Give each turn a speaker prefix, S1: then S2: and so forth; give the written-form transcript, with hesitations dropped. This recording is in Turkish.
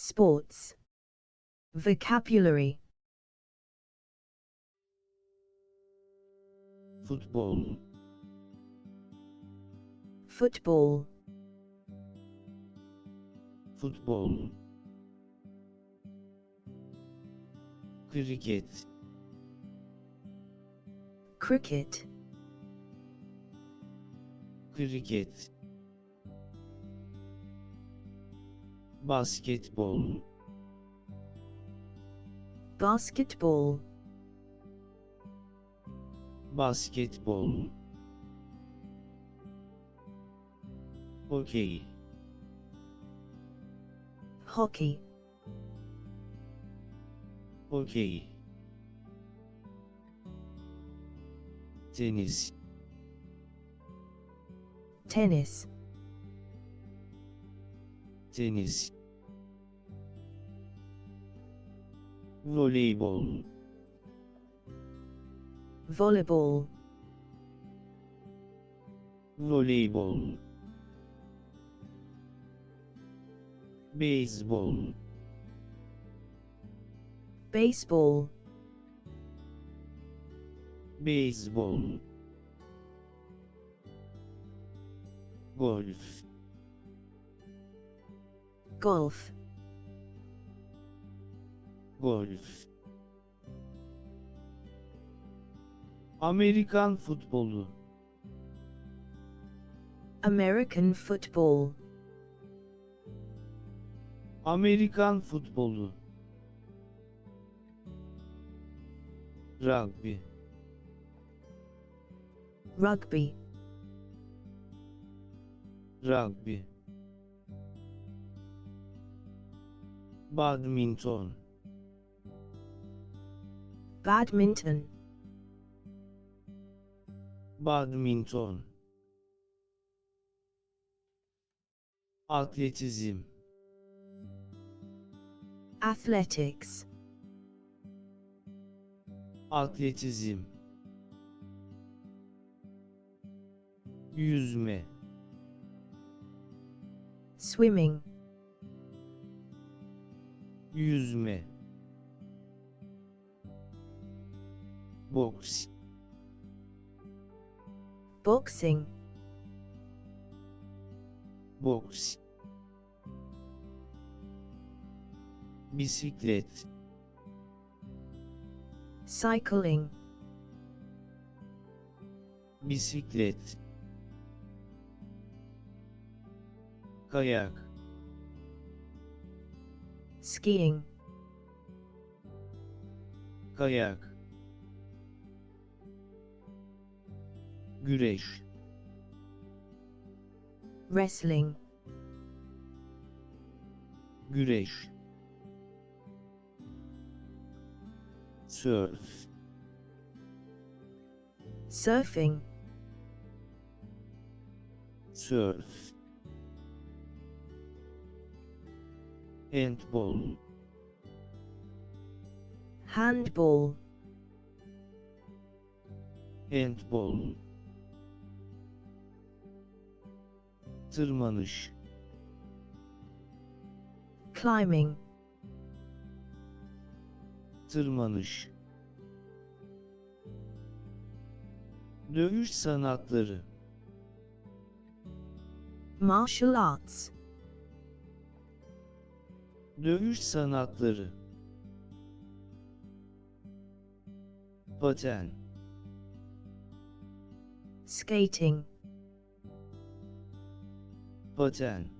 S1: sports. Vocabulary.
S2: Futbol,
S1: Football.
S2: futbol. Kriket,
S1: Cricket.
S2: kriket. Basketbol,
S1: Basketball.
S2: basketbol. Hokey,
S1: Hockey.
S2: hokey. Tenis,
S1: Tennis.
S2: tenis. Voleybol,
S1: Volleyball.
S2: voleybol. Beyzbol,
S1: Baseball.
S2: beyzbol. Golf,
S1: Golf.
S2: golf. Amerikan futbolu,
S1: American football.
S2: Amerikan futbolu. Rugby,
S1: Rugby.
S2: rugby. Badminton,
S1: Badminton.
S2: badminton. Atletizm,
S1: Athletics.
S2: atletizm. Yüzme,
S1: Swimming.
S2: yüzme. Boks,
S1: Boxing.
S2: boks. Bisiklet,
S1: Cycling.
S2: bisiklet. Kayak,
S1: Skiing.
S2: kayak. Güreş,
S1: Wrestling.
S2: güreş. Surf,
S1: Surfing.
S2: surf. Handball,
S1: Handball.
S2: handball. Tırmanış,
S1: Climbing.
S2: tırmanış. Dövüş sanatları,
S1: Martial arts.
S2: dövüş sanatları. Paten,
S1: Skating.
S2: paten.